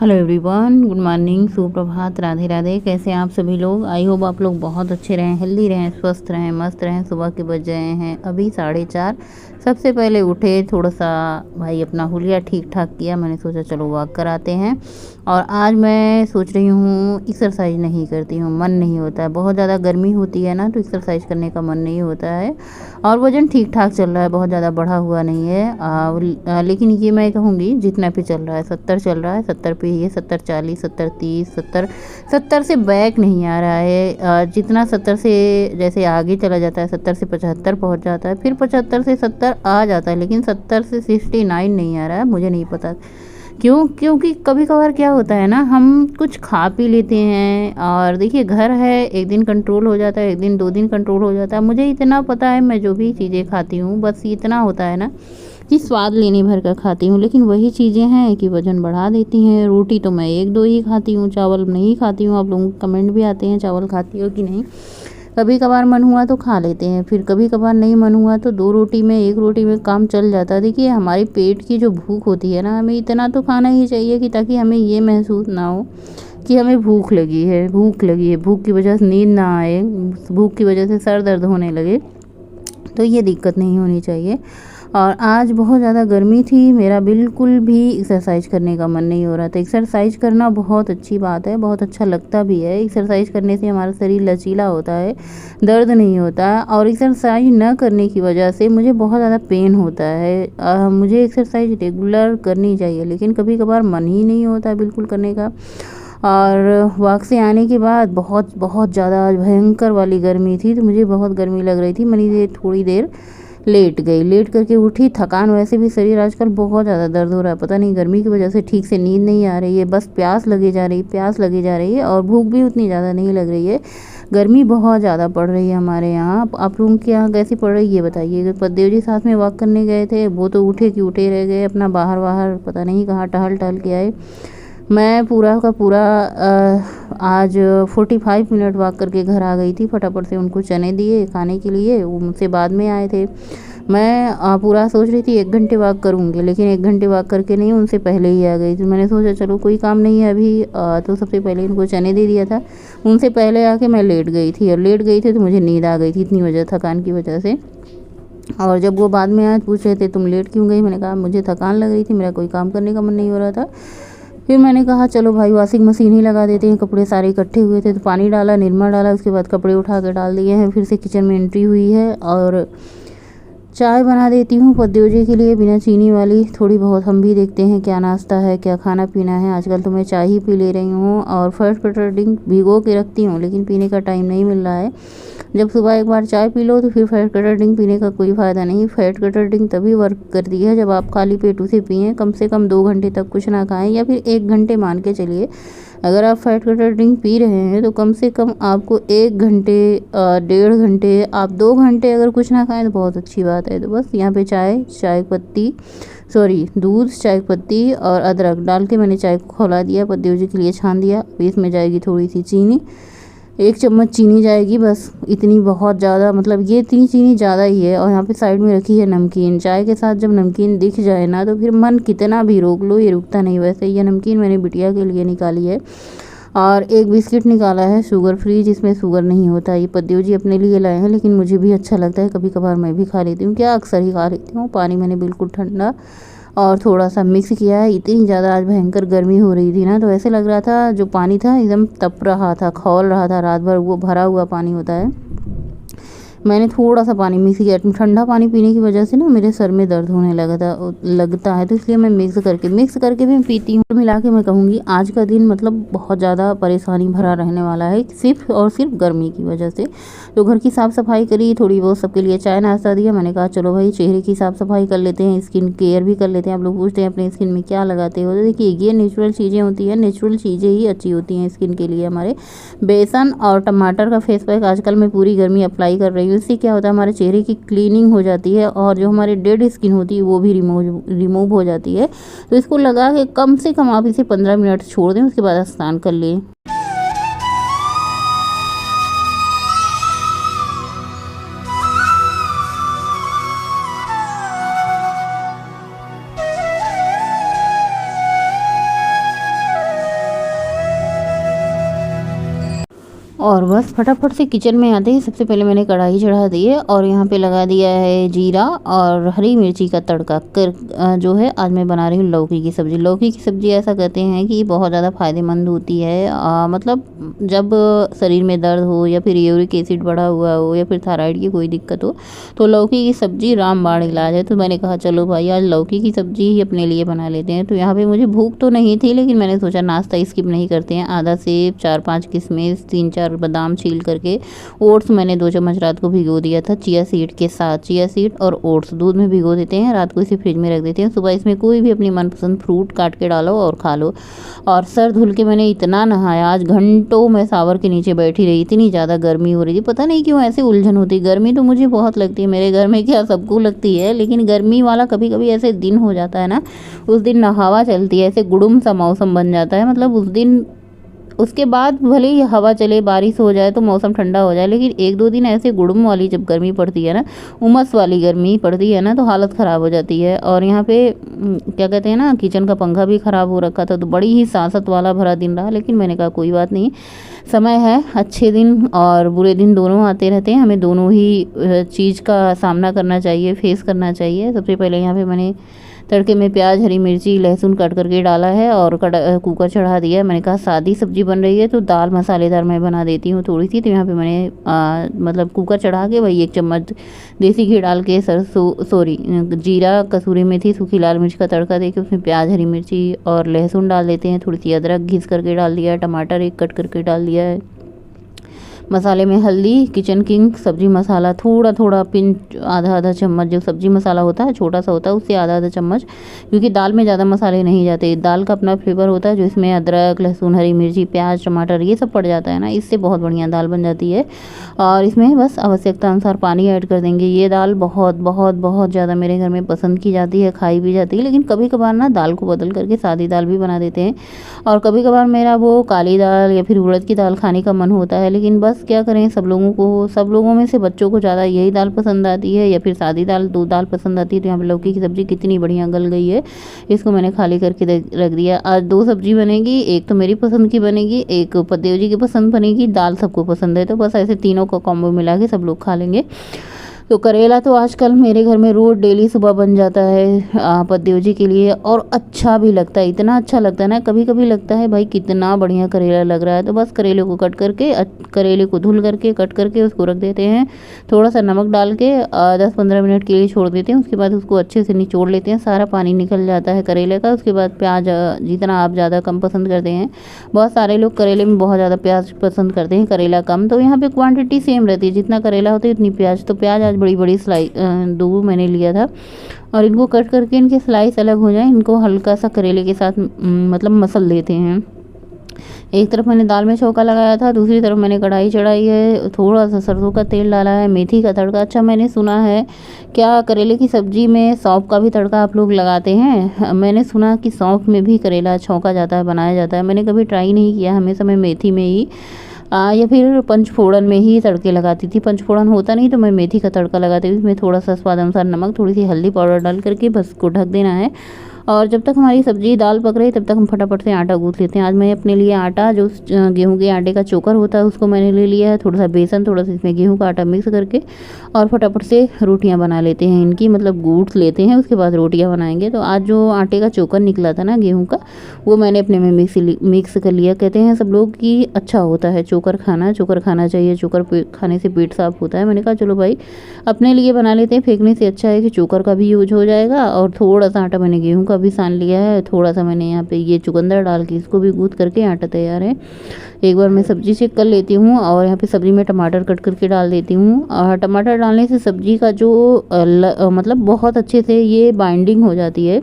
Hello everyone, good morning, सुप्रभात, राधे राधे। कैसे हैं आप सभी लोग? आई होप आप लोग बहुत अच्छे रहें, हेल्दी रहें, स्वस्थ रहें, मस्त रहें। सुबह के बज गए हैं अभी 4:30। सबसे पहले उठे, थोड़ा सा भाई अपना हुलिया ठीक ठाक किया। मैंने सोचा चलो वॉक कराते हैं। और आज मैं सोच रही हूँ एक्सरसाइज नहीं करती हूँ, मन नहीं होता है। बहुत ज़्यादा गर्मी होती है ना, तो एक्सरसाइज करने का मन नहीं होता है। और वज़न ठीक ठाक चल रहा है, बहुत ज़्यादा बढ़ा हुआ नहीं है। लेकिन ये मैं कहूँगी जितना पे चल रहा है, 70 चल रहा है, 70 पे ही है। 70 40 70 30 70 70 से बैक नहीं आ रहा है। जितना 70 से जैसे आगे चला जाता है, 70 से 75 पहुँच जाता है, फिर 75 से 70 आ जाता है, लेकिन 70 से 69 नहीं आ रहा है। मुझे नहीं पता क्यों, क्योंकि कभी कभार क्या होता है ना, हम कुछ खा पी लेते हैं। और देखिए, घर है, एक दिन कंट्रोल हो जाता है, एक दिन 2 दिन कंट्रोल हो जाता है। मुझे इतना पता है, मैं जो भी चीज़ें खाती हूँ बस इतना होता है ना कि स्वाद लेने भर का खाती हूँ, लेकिन वही चीज़ें हैं कि वज़न बढ़ा देती हैं। रोटी तो मैं 1-2 ही खाती हूँ, चावल नहीं खाती हूँ। आप लोगों के कमेंट भी आते हैं चावल खाती हो कि नहीं। कभी कभार मन हुआ तो खा लेते हैं, फिर कभी कभार नहीं मन हुआ तो 2 रोटी में 1 रोटी में काम चल जाता है। देखिए, हमारी पेट की जो भूख होती है ना, हमें इतना तो खाना ही चाहिए कि ताकि हमें ये महसूस ना हो कि हमें भूख लगी है, भूख लगी है, भूख की वजह से नींद ना आए, भूख की वजह से सर दर्द होने लगे, तो ये दिक्कत नहीं होनी चाहिए। और आज बहुत ज़्यादा गर्मी थी, मेरा बिल्कुल भी एक्सरसाइज करने का मन नहीं हो रहा था। एक्सरसाइज करना बहुत अच्छी बात है, बहुत अच्छा लगता भी है। एक्सरसाइज करने से हमारा शरीर लचीला होता है, दर्द नहीं होता। और एक्सरसाइज न करने की वजह से मुझे बहुत ज़्यादा पेन होता है। मुझे एक्सरसाइज रेगुलर करनी चाहिए, लेकिन कभी कभार मन ही नहीं होता बिल्कुल करने का। और वॉक से आने के बाद बहुत बहुत ज़्यादा भयंकर वाली गर्मी थी, तो मुझे बहुत गर्मी लग रही थी। मैंने थोड़ी देर लेट गई, लेट करके उठी। थकान, वैसे भी शरीर आजकल बहुत ज़्यादा दर्द हो रहा है, पता नहीं गर्मी की वजह से ठीक से नींद नहीं आ रही है, बस प्यास लगी जा रही, प्यास लगी जा रही है। और भूख भी उतनी ज़्यादा नहीं लग रही है। गर्मी बहुत ज़्यादा पड़ रही है हमारे यहाँ। आप लोगों के यहाँ कैसी पड़ रही है ये बताइए। पद्देव जी साथ में वॉक करने गए थे, वो तो उठे कि उठे रह गए, अपना बाहर बाहर पता नहीं कहाँ टहल टहल के आए। मैं पूरा का पूरा आज 45 मिनट वॉक करके घर आ गई थी। फटाफट से उनको चने दिए खाने के लिए, वो मुझसे बाद में आए थे। मैं पूरा सोच रही थी 1 घंटे वॉक करूँगी, लेकिन 1 घंटे वॉक करके नहीं, उनसे पहले ही आ गई थी। मैंने सोचा चलो कोई काम नहीं है अभी, तो सबसे पहले इनको चने दे दिया था। उनसे पहले आके मैं लेट गई थी, और लेट गई थी तो मुझे नींद आ गई थी, इतनी वजह थकान की वजह से। और जब वो बाद में आए पूछ रहे थे तुम लेट क्यों गई, मैंने कहा मुझे थकान लग रही थी, मेरा कोई काम करने का मन नहीं हो रहा था। फिर मैंने कहा चलो भाई वॉशिंग मशीन ही लगा देते हैं। कपड़े सारे इकट्ठे हुए थे तो पानी डाला, निरमा डाला, उसके बाद कपड़े उठा कर डाल दिए हैं। फिर से किचन में एंट्री हुई है और चाय बना देती हूँ पद्देव जी के लिए, बिना चीनी वाली। थोड़ी बहुत हम भी देखते हैं क्या नाश्ता है, क्या खाना पीना है। आजकल तो मैं चाय ही पी ले रही हूँ, और फर्स्ट कटर ड्रिंक भिगो के रखती हूँ, लेकिन पीने का टाइम नहीं मिल रहा है। जब सुबह एक बार चाय पी लो तो फिर फैट कटर ड्रिंक पीने का कोई फ़ायदा नहीं। फैट कटर ड्रिंक तभी वर्क करती है जब आप खाली पेट उसे पिएँ, कम से कम 2 घंटे तक कुछ ना खाएं, या फिर 1 घंटे मान के चलिए। अगर आप फैट कटर ड्रिंक पी रहे हैं तो कम से कम आपको 1 घंटे 1.5 घंटे, आप 2 घंटे अगर कुछ ना खाएं तो बहुत अच्छी बात है। तो बस यहाँ पे चाय पत्ती, सॉरी दूध, चाय पत्ती और अदरक डाल के मैंने चाय को खौला दिया, पद्देव जी के लिए छान दिया। अभी इसमें जाएगी थोड़ी सी चीनी, 1 चम्मच चीनी जाएगी बस। इतनी बहुत ज़्यादा, मतलब ये इतनी चीनी ज़्यादा ही है। और यहाँ पे साइड में रखी है नमकीन। चाय के साथ जब नमकीन दिख जाए ना तो फिर मन कितना भी रोक लो, ये रुकता नहीं। वैसे ये नमकीन मैंने बिटिया के लिए निकाली है, और एक बिस्किट निकाला है शुगर फ्री, जिसमें शुगर नहीं होता। ये पद्देव जी अपने लिए लाए हैं, लेकिन मुझे भी अच्छा लगता है, कभी कभार मैं भी खा लेती हूँ। क्या, अक्सर ही खा लेती हूँ। पानी मैंने बिल्कुल ठंडा और थोड़ा सा मिक्स किया है। इतनी ज़्यादा आज भयंकर गर्मी हो रही थी ना, तो ऐसे लग रहा था जो पानी था एकदम तप रहा था, खौल रहा था रात भर। वो भरा हुआ पानी होता है, मैंने थोड़ा सा पानी मिक्स किया। ठंडा पानी पीने की वजह से ना मेरे सर में दर्द होने लगता है, तो इसलिए मैं मिक्स करके भी पीती हूँ। तो मिला के मैं कहूँगी आज का दिन मतलब बहुत ज़्यादा परेशानी भरा रहने वाला है, सिर्फ और सिर्फ गर्मी की वजह से। तो घर की साफ़ सफाई करी, थोड़ी बहुत सबके लिए चाय नाश्ता दिया। मैंने कहा चलो भाई चेहरे की साफ़ सफाई कर लेते हैं, स्किन केयर भी कर लेते हैं। आप लोग पूछते हैं अपने स्किन में क्या लगाते हो, तो देखिए ये नेचुरल चीज़ें होती हैं, नेचुरल चीज़ें ही अच्छी होती हैं स्किन के लिए हमारे। बेसन और टमाटर का फेस पैक आजकल मैं पूरी गर्मी अप्लाई कर रही हूँ। इससे क्या होता है, हमारे चेहरे की क्लीनिंग हो जाती है, और जो हमारे डेड स्किन होती है वो भी रिमूव हो जाती है। तो इसको लगा के कम से कम आप इसे 15 मिनट छोड़ दें, उसके बाद स्नान कर लें। और बस फटाफट से किचन में आते ही सबसे पहले मैंने कढ़ाई चढ़ा दी है और यहाँ पे लगा दिया है जीरा और हरी मिर्ची का तड़का जो है आज मैं बना रही हूँ लौकी की सब्ज़ी। लौकी की सब्ज़ी ऐसा कहते हैं कि बहुत ज़्यादा फ़ायदेमंद होती है। मतलब जब शरीर में दर्द हो या फिर यूरिक एसिड बढ़ा हुआ हो या फिर थायराइड की कोई दिक्कत हो तो लौकी की सब्ज़ी रामबाण इलाज है। तो मैंने कहा चलो भाई आज लौकी की सब्ज़ी ही अपने लिए बना लेते हैं। तो यहाँ पर मुझे भूख तो नहीं थी, लेकिन मैंने सोचा नाश्ता स्किप नहीं करते हैं। आधा सेब, 4-5 किशमिश, 3-4 बादाम छील करके, ओट्स मैंने 2 चम्मच रात को भिगो दिया था चिया सीड के साथ। चिया सीड और ओट्स दूध में भिगो देते हैं, रात को इसे फ्रिज में रख देते हैं। सुबह इसमें कोई भी अपनी मनपसंद फ्रूट काट के डालो और खा लो। और सर धुल के मैंने इतना नहाया, आज घंटों मैं शावर के नीचे बैठी रही, इतनी ज़्यादा गर्मी हो रही थी। पता नहीं क्यों ऐसे उलझन होती। गर्मी तो मुझे बहुत लगती है, मेरे घर में क्या सबको लगती है, लेकिन गर्मी वाला कभी कभी ऐसे दिन हो जाता है ना, उस दिन ना हवा चलती है, ऐसे गुड़ुम सा मौसम बन जाता है। मतलब उस दिन, उसके बाद भले ही हवा चले, बारिश हो जाए तो मौसम ठंडा हो जाए, लेकिन 1-2 दिन ऐसे गुड़ुम वाली जब गर्मी पड़ती है ना, उमस वाली गर्मी पड़ती है ना, तो हालत ख़राब हो जाती है। और यहाँ पे क्या कहते हैं ना, किचन का पंखा भी ख़राब हो रखा था, तो बड़ी ही सांसत वाला भरा दिन रहा। लेकिन मैंने कहा कोई बात नहीं, समय है, अच्छे दिन और बुरे दिन दोनों आते रहते हैं, हमें दोनों ही चीज़ का सामना करना चाहिए, फेस करना चाहिए। सबसे पहले यहाँ पे मैंने तड़के में प्याज, हरी मिर्ची, लहसुन काट करके डाला है और कुकर चढ़ा दिया है। मैंने कहा सादी सब्जी बन रही है तो दाल मसालेदार मैं बना देती हूँ थोड़ी सी। तो यहाँ पे मैंने मतलब कुकर चढ़ा के वही 1 चम्मच देसी घी डाल के जीरा, कसूरी मेथी, सूखी लाल मिर्च का तड़का देके उसमें प्याज, हरी मिर्ची और लहसुन डाल देते हैं। थोड़ी सी अदरक घिस करके डाल दिया है, टमाटर 1 कट करके डाल दिया है। मसाले में हल्दी, किचन किंग सब्जी मसाला थोड़ा थोड़ा पिंच, आधा चम्मच, जो सब्जी मसाला होता है छोटा सा होता है उससे आधा चम्मच, क्योंकि दाल में ज़्यादा मसाले नहीं जाते। दाल का अपना फ्लेवर होता है, जो इसमें अदरक, लहसुन, हरी मिर्ची, प्याज, टमाटर ये सब पड़ जाता है ना, इससे बहुत बढ़िया दाल बन जाती है। और इसमें बस आवश्यकता अनुसार पानी ऐड कर देंगे। ये दाल बहुत बहुत बहुत ज़्यादा मेरे घर में पसंद की जाती है, खाई भी जाती है। लेकिन कभी कभार ना दाल को बदल करके सादी दाल भी बना देते हैं। और कभी कभार मेरा वो काली दाल या फिर उड़द की दाल खाने का मन होता है, लेकिन बस क्या करें, सब लोगों में से बच्चों को ज़्यादा यही दाल पसंद आती है या फिर सादी दाल, 2 दाल पसंद आती है। तो यहाँ पर लौकी की सब्ज़ी कितनी बढ़िया गल गई है, इसको मैंने खाली करके रख दिया। आज 2 सब्जी बनेगी, एक तो मेरी पसंद की बनेगी, एक पतिदेव जी की पसंद बनेगी। दाल सबको पसंद है, तो बस ऐसे तीनों का कॉम्बो मिला के सब लोग खा लेंगे। तो करेला तो आजकल मेरे घर में रोज़ डेली सुबह बन जाता है पतिदेव जी के लिए, और अच्छा भी लगता है, इतना अच्छा लगता है ना, कभी कभी लगता है भाई कितना बढ़िया करेला लग रहा है। तो बस करेले को कट करके, करेले को धुल करके कट करके उसको रख देते हैं, थोड़ा सा नमक डाल के 10-15 मिनट के लिए छोड़ देते हैं। उसके बाद उसको अच्छे से निचोड़ लेते हैं, सारा पानी निकल जाता है करेले का। उसके बाद प्याज जितना आप ज़्यादा कम पसंद करते हैं, बहुत सारे लोग करेले में बहुत ज़्यादा प्याज पसंद करते हैं, करेला कम, तो यहाँ पे क्वांटिटी सेम रहती है, जितना करेला होता है उतनी प्याज। तो प्याज आज बड़ी बड़ी स्लाइस 2 मैंने लिया था, और इनको कट करके इनके स्लाइस अलग हो जाए, इनको हल्का सा करेले के साथ मतलब मसल लेते हैं। एक तरफ मैंने दाल में छौंका लगाया था, दूसरी तरफ मैंने कढ़ाई चढ़ाई है, थोड़ा सा सरसों का तेल डाला है, मेथी का तड़का। अच्छा, मैंने सुना है क्या करेले की सब्ज़ी में सौंफ का भी तड़का आप लोग लगाते हैं? मैंने सुना कि सौंफ में भी करेला छौंका जाता है, बनाया जाता है। मैंने कभी ट्राई नहीं किया, हमेशा मैं मेथी में ही या फिर पंचफोड़न में ही तड़के लगाती थी। पंचफोड़न होता नहीं तो मैं मेथी का तड़का लगाती थी। इसमें थोड़ा सा स्वाद अनुसार नमक, थोड़ी सी हल्दी पाउडर डाल करके बस इसको ढक देना है। और जब तक हमारी सब्ज़ी दाल पक रही तब तक हम फटाफट से आटा गूँथ लेते हैं। आज मैं अपने लिए आटा, जो गेहूं के आटे का चोकर होता है, उसको मैंने ले लिया है, थोड़ा सा बेसन, थोड़ा सा इसमें गेहूं का आटा मिक्स करके, और फटाफट से रोटियां बना लेते हैं इनकी, मतलब गूँथ लेते हैं, उसके बाद रोटियां बनाएंगे। तो आज जो आटे का चोकर निकला था ना गेहूँ का, वो मैंने अपने में मिक्स कर लिया। कहते हैं सब लोग कि अच्छा होता है चोकर खाना चाहिए, चोकर खाने से पेट साफ होता है। मैंने कहा चलो भाई अपने लिए बना लेते हैं, फेंकने से अच्छा है कि चोकर का भी यूज हो जाएगा। और थोड़ा सा आटा मैंने गेहूँ का भी सान लिया है, थोड़ा सा मैंने यहाँ पे ये चुकंदर डाल के इसको भी गूँथ करके आटा तैयार है। एक बार मैं सब्ज़ी चेक कर लेती हूँ, और यहाँ पे सब्ज़ी में टमाटर कट करके डाल देती हूँ। और टमाटर डालने से सब्ज़ी का जो मतलब बहुत अच्छे से ये बाइंडिंग हो जाती है।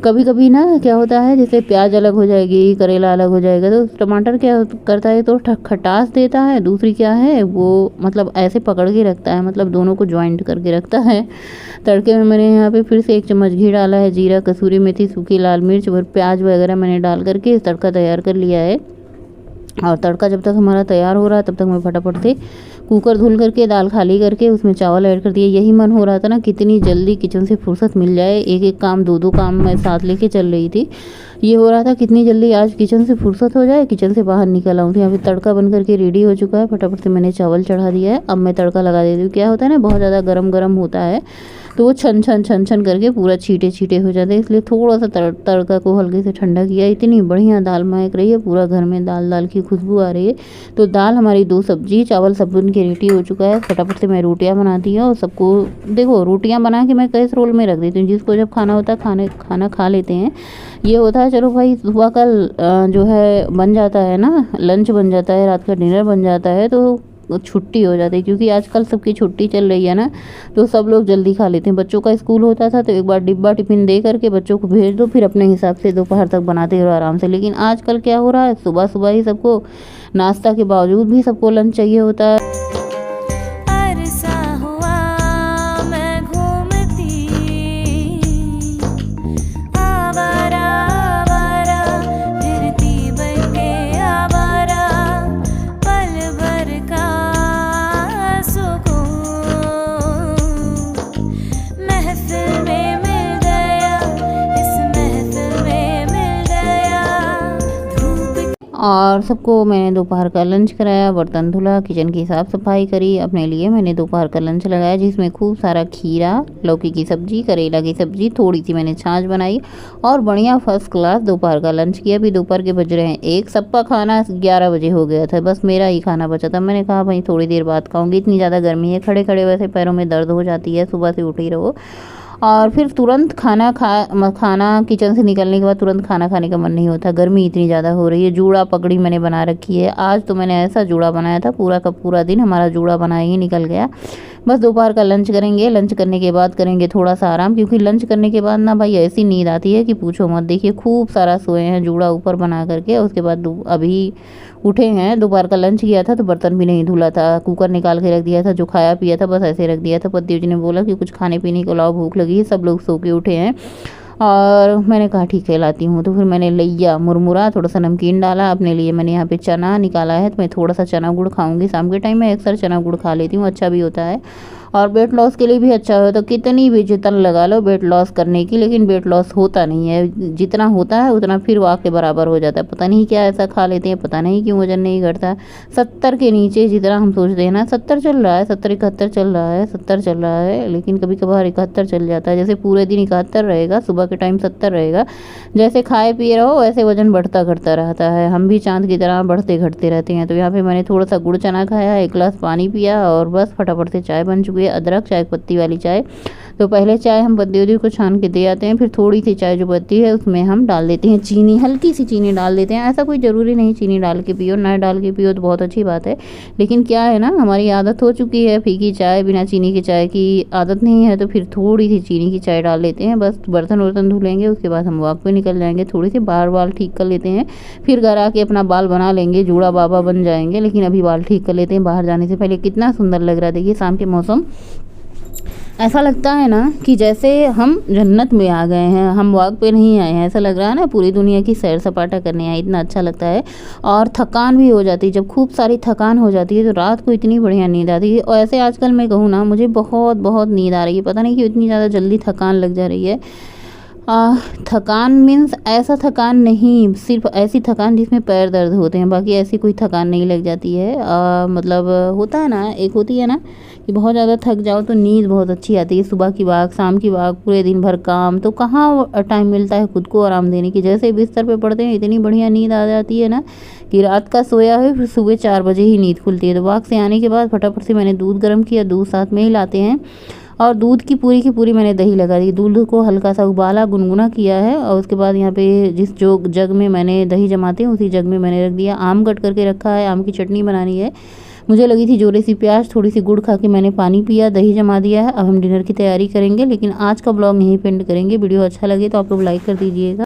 कभी कभी ना क्या होता है, जैसे प्याज अलग हो जाएगी, करेला अलग हो जाएगा, तो टमाटर क्या करता है, तो खटास देता है, दूसरी क्या है वो मतलब ऐसे पकड़ के रखता है, मतलब दोनों को ज्वाइंट करके रखता है। तड़के में मैंने यहाँ पे फिर से 1 चम्मच घी डाला है, जीरा, कसूरी मेथी, सूखी लाल मिर्च और प्याज वगैरह मैंने डाल करके तड़का तैयार कर लिया है। और तड़का जब तक हमारा तैयार हो रहा है तब तक मैं फटाफट से कुकर धुल करके दाल खाली करके उसमें चावल ऐड कर दिया। यही मन हो रहा था ना कितनी जल्दी किचन से फुर्सत मिल जाए, एक एक काम दो दो काम मैं साथ लेके चल रही थी। ये हो रहा था कितनी जल्दी आज किचन से फुर्सत हो जाए, किचन से बाहर निकल आऊँ। तो यहाँ पे तड़का बन करके रेडी हो चुका है, फटाफट से मैंने चावल चढ़ा दिया है। अब मैं तड़का लगा देती हूँ। क्या होता है ना, बहुत ज़्यादा गरम गरम होता है तो वो छन छन छन छन करके पूरा छींटे छींटे हो जाते हैं, इसलिए थोड़ा सा तड़का को हल्के से ठंडा किया। इतनी बढ़िया दाल महक रही है, पूरा घर में दाल दाल की खुशबू आ रही है। तो दाल हमारी 2 सब्जी चावल सब बन के रेडी हो चुका है। फटाफट से मैं रोटियां बनाती हूँ और सबको देखो रोटियां बना के मैं कैसरोल में रख देती हूँ, जिसको जब खाना होता है खाना खा लेते हैं। ये होता है चलो भाई सुबह का जो है बन जाता है ना, लंच बन जाता है, रात का डिनर बन जाता है, तो छुट्टी हो जाती है। क्योंकि आजकल सबकी छुट्टी चल रही है ना, तो सब लोग जल्दी खा लेते हैं। बच्चों का स्कूल होता था तो एक बार डिब्बा टिफिन दे करके बच्चों को भेज दो, फिर अपने हिसाब से दोपहर तक बनाते रहो आराम से। लेकिन आजकल क्या हो रहा है, सुबह सुबह ही सबको नाश्ता के बावजूद भी सबको लंच चाहिए होता है। और सबको मैंने दोपहर का लंच कराया, बर्तन धुला, किचन की साफ़ सफाई करी। अपने लिए मैंने दोपहर का लंच लगाया, जिसमें खूब सारा खीरा, लौकी की सब्ज़ी, करेला की सब्ज़ी, थोड़ी सी मैंने छाछ बनाई और बढ़िया फर्स्ट क्लास दोपहर का लंच किया। अभी दोपहर के बज रहे हैं 1, सबका खाना 11 बजे हो गया था, बस मेरा ही खाना बचा था। मैंने कहा भाई थोड़ी देर बाद खाऊंगी, इतनी ज़्यादा गर्मी है, खड़े खड़े वैसे पैरों में दर्द हो जाती है, सुबह से उठी रहो। और फिर तुरंत खाना किचन से निकलने के बाद तुरंत खाना खाने का मन नहीं होता, गर्मी इतनी ज़्यादा हो रही है। जूड़ा पकड़ी मैंने बना रखी है, आज तो मैंने ऐसा जूड़ा बनाया था, पूरा का पूरा दिन हमारा जूड़ा बनाया ही निकल गया। बस दोपहर का लंच करेंगे, लंच करने के बाद करेंगे थोड़ा सा आराम, क्योंकि लंच करने के बाद ना भाई ऐसी नींद आती है कि पूछो मत। देखिए खूब सारा सोए हैं जूड़ा ऊपर बना करके। उसके बाद अभी उठे हैं, दोपहर का लंच किया था तो बर्तन भी नहीं धुला था, कुकर निकाल के रख दिया था, जो खाया पिया था बस ऐसे रख दिया था। पति जी ने बोला कि कुछ खाने पीने को लाओ, भूख लगी है। सब लोग सो के उठे हैं और मैंने कहा ठीक है लाती हूँ। तो फिर मैंने लिया मुरमुरा, थोड़ा सा नमकीन डाला। अपने लिए मैंने यहाँ पे चना निकाला है, तो मैं थोड़ा सा चना गुड़ खाऊंगी। शाम के टाइम में अक्सर चना गुड़ खा लेती हूँ, अच्छा भी होता है और वेट लॉस के लिए भी अच्छा हो। तो कितनी भी जितन लगा लो वेट लॉस करने की, लेकिन वेट लॉस होता नहीं है। जितना होता है उतना फिर वाह के बराबर हो जाता है। पता नहीं क्या ऐसा खा लेते हैं, पता नहीं क्यों वजन नहीं घटता। 70 के नीचे जितना हम सोचते हैं ना, 70 चल रहा है, 70 71 चल रहा है, 70 चल रहा है, लेकिन कभी कभार 71 चल जाता है। जैसे पूरे दिन 71 रहेगा, सुबह के टाइम 70 रहेगा। जैसे खाए पिए रहो वैसे वजन बढ़ता घटता रहता है, हम भी चांद की तरह बढ़ते घटते रहते हैं। तो यहाँ पे मैंने थोड़ा सा गुड़ चना खाया, 1 गिलास पानी पिया और बस फटाफट से चाय बन चुकी है। अदरक चाय पत्ती वाली चाय। तो पहले चाय हम पत्ती को छान के दे आते हैं, फिर थोड़ी सी चाय जो पत्ती है उसमें हम डाल देते हैं चीनी, हल्की सी चीनी डाल देते हैं। ऐसा कोई ज़रूरी नहीं चीनी डाल के पियो, ना डाल के पियो तो बहुत अच्छी बात है। लेकिन क्या है ना, हमारी आदत हो चुकी है फीकी चाय, बिना चीनी की चाय की आदत नहीं है, तो फिर थोड़ी सी चीनी की चाय डाल लेते हैं। बस बर्तन वर्तन धुलेंगे, उसके बाद हम वॉक पे निकल जाएंगे, थोड़ी सी बाल ठीक कर लेते हैं, फिर घर आके अपना बाल बना लेंगे, जूड़ा बाबा बन जाएंगे। लेकिन अभी बाल ठीक कर लेते हैं बाहर जाने से पहले। कितना सुंदर लग रहा है देखिए शाम के मौसम, ऐसा लगता है ना कि जैसे हम जन्नत में आ गए हैं, हम वॉक पे नहीं आए हैं। ऐसा लग रहा है ना पूरी दुनिया की सैर सपाटा करने आए, इतना अच्छा लगता है। और थकान भी हो जाती है, जब खूब सारी थकान हो जाती है तो रात को इतनी बढ़िया नींद आती है। और ऐसे आजकल मैं कहूँ ना, मुझे बहुत बहुत नींद आ रही है, पता नहीं क्यों इतनी ज़्यादा जल्दी थकान लग जा रही है। थकान मीन्स ऐसा थकान नहीं, सिर्फ ऐसी थकान जिसमें पैर दर्द होते हैं, बाकी ऐसी कोई थकान नहीं लग जाती है। मतलब होता है ना, एक होती है ना कि बहुत ज़्यादा थक जाओ तो नींद बहुत अच्छी आती है। सुबह की भाग, शाम की भाग, पूरे दिन भर काम, तो कहाँ टाइम मिलता है खुद को आराम देने की। जैसे बिस्तर पे पड़ते हैं इतनी बढ़िया नींद आ जाती है ना कि रात का सोया है फिर सुबह 4 बजे ही नींद खुलती है। तो भाग से आने के बाद फटाफट से मैंने दूध गर्म किया, दूध साथ में ही लाते हैं, और दूध की पूरी मैंने दही लगा दी। दूध को हल्का सा उबाला, गुनगुना किया है, और उसके बाद यहाँ पे जिस जो जग में मैंने दही जमाते हैं उसी जग में मैंने रख दिया। आम कट करके रखा है, आम की चटनी बनानी है। मुझे लगी थी जोरे सी प्याज, थोड़ी सी गुड़ खा के मैंने पानी पिया, दही जमा दिया है। अब हम डिनर की तैयारी करेंगे, लेकिन आज का ब्लॉग यहीं पे एंड करेंगे। वीडियो अच्छा लगे तो आप लोग लाइक कर दीजिएगा।